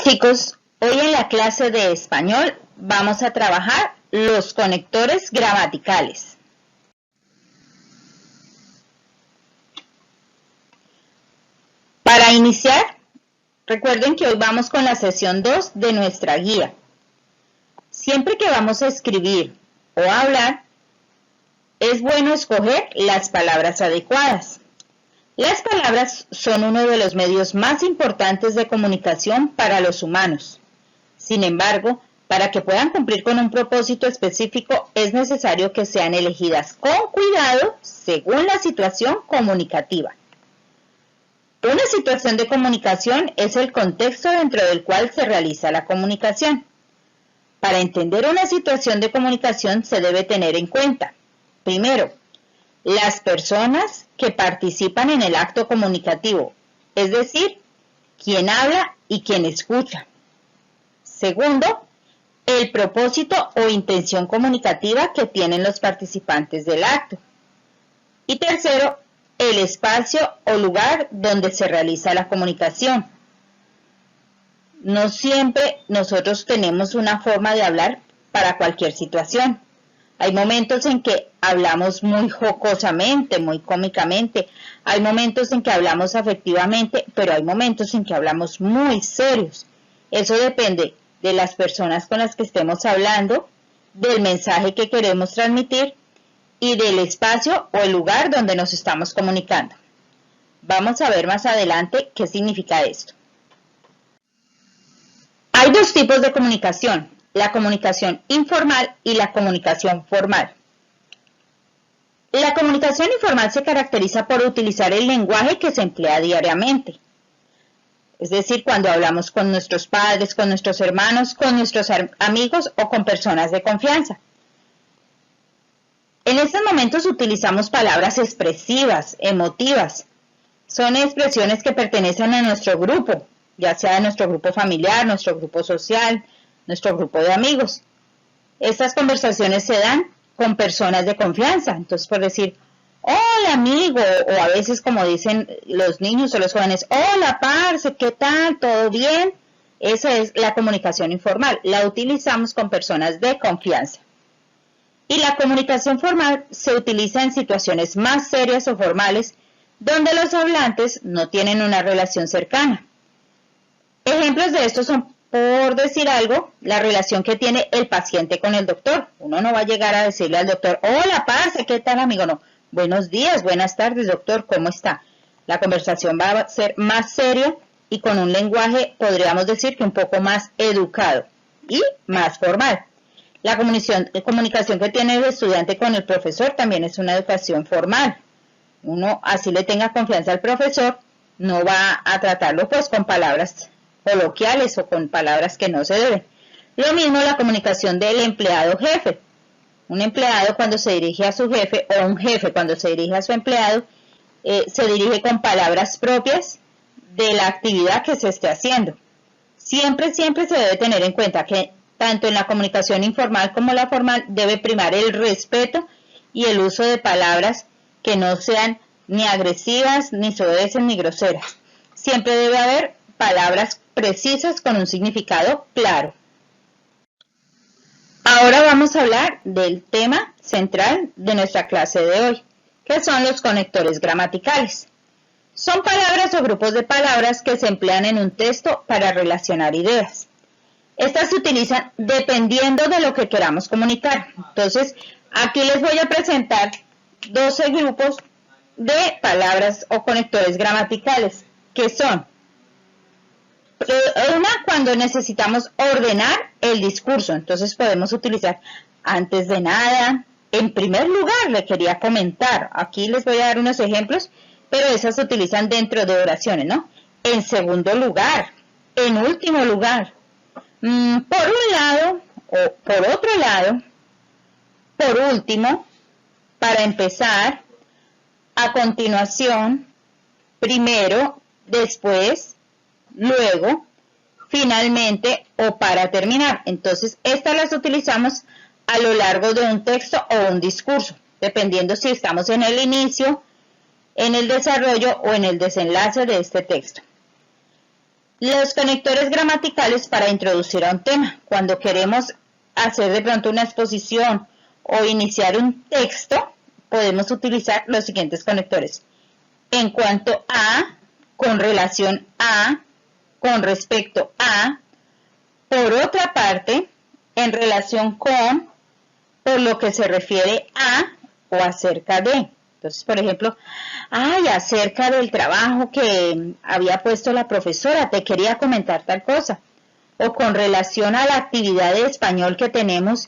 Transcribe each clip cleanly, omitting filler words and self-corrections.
Chicos, hoy en la clase de español vamos a trabajar los conectores gramaticales. Para iniciar, recuerden que hoy vamos con la sesión 2 de nuestra guía. Siempre que vamos a escribir o hablar, es bueno escoger las palabras adecuadas. Las palabras son uno de los medios más importantes de comunicación para los humanos. Sin embargo, para que puedan cumplir con un propósito específico, es necesario que sean elegidas con cuidado según la situación comunicativa. Una situación de comunicación es el contexto dentro del cual se realiza la comunicación. Para entender una situación de comunicación se debe tener en cuenta, primero, las personas que participan en el acto comunicativo, es decir, quien habla y quien escucha. Segundo, el propósito o intención comunicativa que tienen los participantes del acto. Y tercero, el espacio o lugar donde se realiza la comunicación. No siempre nosotros tenemos una forma de hablar para cualquier situación. Hay momentos en que hablamos muy jocosamente, muy cómicamente. Hay momentos en que hablamos afectivamente, pero hay momentos en que hablamos muy serios. Eso depende de las personas con las que estemos hablando, del mensaje que queremos transmitir y del espacio o el lugar donde nos estamos comunicando. Vamos a ver más adelante qué significa esto. Hay dos tipos de comunicación, la comunicación informal y la comunicación formal. La comunicación informal se caracteriza por utilizar el lenguaje que se emplea diariamente. Es decir, cuando hablamos con nuestros padres, con nuestros hermanos, con nuestros amigos o con personas de confianza. En estos momentos utilizamos palabras expresivas, emotivas. Son expresiones que pertenecen a nuestro grupo, ya sea nuestro grupo familiar, nuestro grupo social, nuestro grupo de amigos. Estas conversaciones se dan con personas de confianza. Entonces, por decir, hola amigo, o a veces como dicen los niños o los jóvenes, hola parce, ¿qué tal? ¿Todo bien? Esa es la comunicación informal. La utilizamos con personas de confianza. Y la comunicación formal se utiliza en situaciones más serias o formales donde los hablantes no tienen una relación cercana. Ejemplos de esto son, por decir algo, la relación que tiene el paciente con el doctor. Uno no va a llegar a decirle al doctor, hola, parce, ¿qué tal, amigo? No, buenos días, buenas tardes, doctor, ¿cómo está? La conversación va a ser más seria y con un lenguaje, podríamos decir, que un poco más educado y más formal. La comunicación que tiene el estudiante con el profesor también es una educación formal. Uno, así le tenga confianza al profesor, no va a tratarlo pues con palabras coloquiales o con palabras que no se deben. Lo mismo la comunicación del empleado jefe. Un empleado cuando se dirige a su jefe o un jefe cuando se dirige a su empleado se dirige con palabras propias de la actividad que se esté haciendo. Siempre se debe tener en cuenta que tanto en la comunicación informal como la formal debe primar el respeto y el uso de palabras que no sean ni agresivas, ni soeces, ni groseras. Siempre debe haber palabras precisas con un significado claro. Ahora vamos a hablar del tema central de nuestra clase de hoy, que son los conectores gramaticales. Son palabras o grupos de palabras que se emplean en un texto para relacionar ideas. Estas se utilizan dependiendo de lo que queramos comunicar. Entonces, aquí les voy a presentar 12 grupos de palabras o conectores gramaticales, que son una cuando necesitamos ordenar el discurso. Entonces podemos utilizar antes de nada, en primer lugar le quería comentar, aquí les voy a dar unos ejemplos, pero esas se utilizan dentro de oraciones, ¿no? En segundo lugar, en último lugar, por un lado o por otro lado, por último, para empezar, a continuación, primero, después, luego, finalmente o para terminar. Entonces, estas las utilizamos a lo largo de un texto o un discurso, dependiendo si estamos en el inicio, en el desarrollo o en el desenlace de este texto. Los conectores gramaticales para introducir a un tema. Cuando queremos hacer de pronto una exposición o iniciar un texto, podemos utilizar los siguientes conectores. En cuanto a, con relación a, con respecto a, por otra parte, en relación con, por lo que se refiere a o acerca de. Entonces, por ejemplo, acerca del trabajo que había puesto la profesora, te quería comentar tal cosa. O con relación a la actividad de español que tenemos,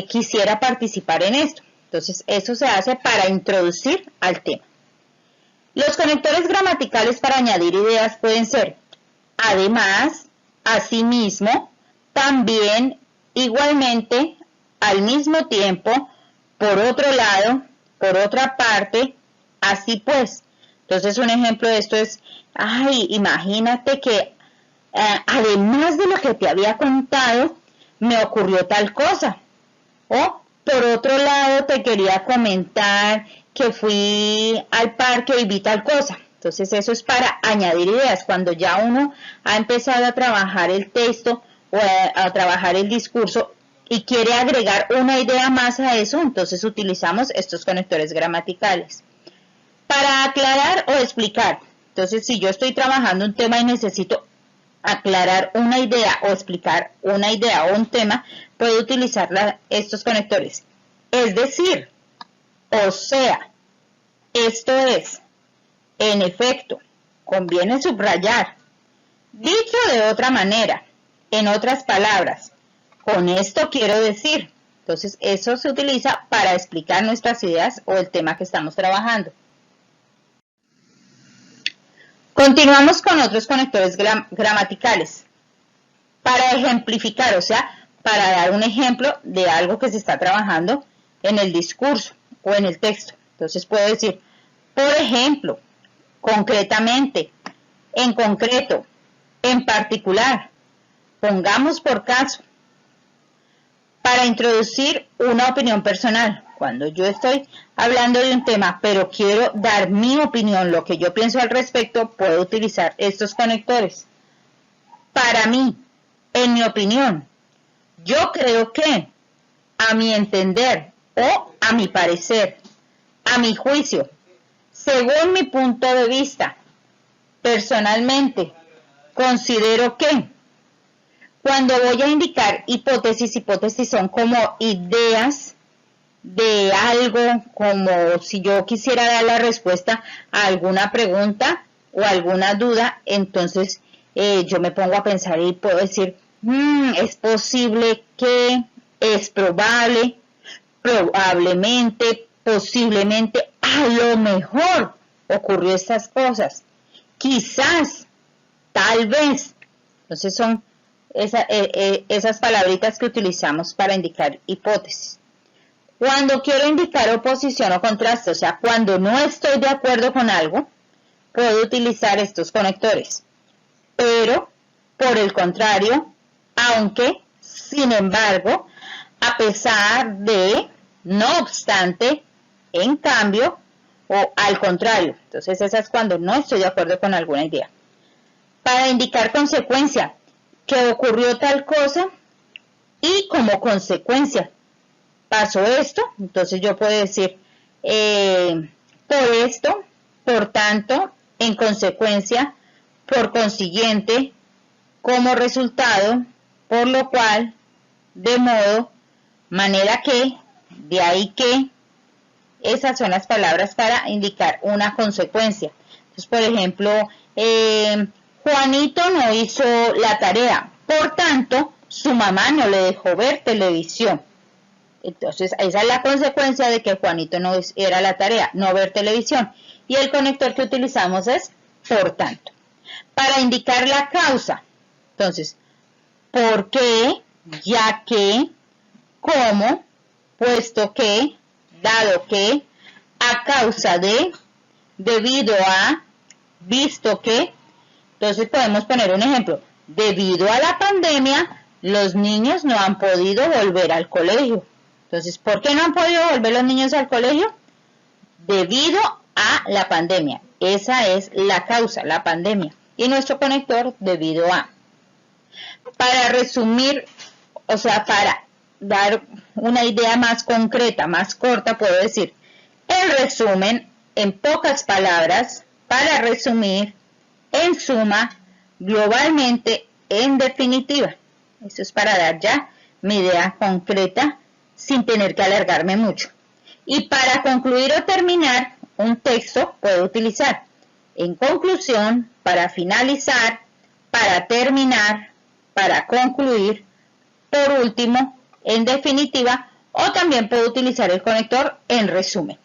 quisiera participar en esto. Entonces, eso se hace para introducir al tema. Los conectores gramaticales para añadir ideas pueden ser además, asimismo, también, igualmente, al mismo tiempo, por otro lado, por otra parte, así pues. Entonces un ejemplo de esto es, imagínate que además de lo que te había contado, me ocurrió tal cosa. O por otro lado te quería comentar que fui al parque y vi tal cosa. Entonces eso es para añadir ideas. Cuando ya uno ha empezado a trabajar el texto o a trabajar el discurso y quiere agregar una idea más a eso, entonces utilizamos estos conectores gramaticales. Para aclarar o explicar, entonces si yo estoy trabajando un tema y necesito aclarar una idea o explicar una idea o un tema, puedo utilizar estos conectores. Es decir, o sea, esto es, en efecto, conviene subrayar. Dicho de otra manera, en otras palabras, con esto quiero decir. Entonces, eso se utiliza para explicar nuestras ideas o el tema que estamos trabajando. Continuamos con otros conectores gramaticales. Para ejemplificar, o sea, para dar un ejemplo de algo que se está trabajando en el discurso o en el texto. Entonces puedo decir, por ejemplo, concretamente, en concreto, en particular, pongamos por caso. Para introducir una opinión personal, cuando yo estoy hablando de un tema, pero quiero dar mi opinión, lo que yo pienso al respecto, puedo utilizar estos conectores. Para mí, en mi opinión, yo creo que, a mi entender o a mi parecer, a mi juicio, según mi punto de vista, personalmente, considero que. Cuando voy a indicar hipótesis son como ideas de algo, como si yo quisiera dar la respuesta a alguna pregunta o alguna duda, entonces yo me pongo a pensar y puedo decir, es posible que, es probable, probablemente, posiblemente, a lo mejor ocurrió estas cosas, quizás, tal vez. Entonces son esas palabritas que utilizamos para indicar hipótesis. Cuando quiero indicar oposición o contraste, o sea, cuando no estoy de acuerdo con algo, puedo utilizar estos conectores. Pero, por el contrario, aunque, sin embargo, a pesar de, no obstante, en cambio, o al contrario. Entonces, esa es cuando no estoy de acuerdo con alguna idea. Para indicar consecuencia, que ocurrió tal cosa y como consecuencia pasó esto, entonces yo puedo decir por esto, por tanto, en consecuencia, por consiguiente, como resultado, por lo cual, de modo, manera que, de ahí que, esas son las palabras para indicar una consecuencia. Entonces, por ejemplo, Juanito no hizo la tarea, por tanto, su mamá no le dejó ver televisión. Entonces, esa es la consecuencia de que Juanito no era la tarea, no ver televisión. Y el conector que utilizamos es por tanto. Para indicar la causa, entonces, ¿por qué? Ya que, ¿cómo? Puesto que, dado que, a causa de, debido a, visto que. Entonces podemos poner un ejemplo. Debido a la pandemia, los niños no han podido volver al colegio. Entonces, ¿por qué no han podido volver los niños al colegio? Debido a la pandemia. Esa es la causa, la pandemia. y nuestro conector debido a. Para resumir, o sea, para dar una idea más concreta, más corta, puedo decir, en resumen, en pocas palabras, para resumir, en suma, globalmente, en definitiva. Eso es para dar ya mi idea concreta sin tener que alargarme mucho. Y para concluir o terminar un texto puedo utilizar en conclusión, para finalizar, para terminar, para concluir, por último, en definitiva, o también puedo utilizar el conector en resumen.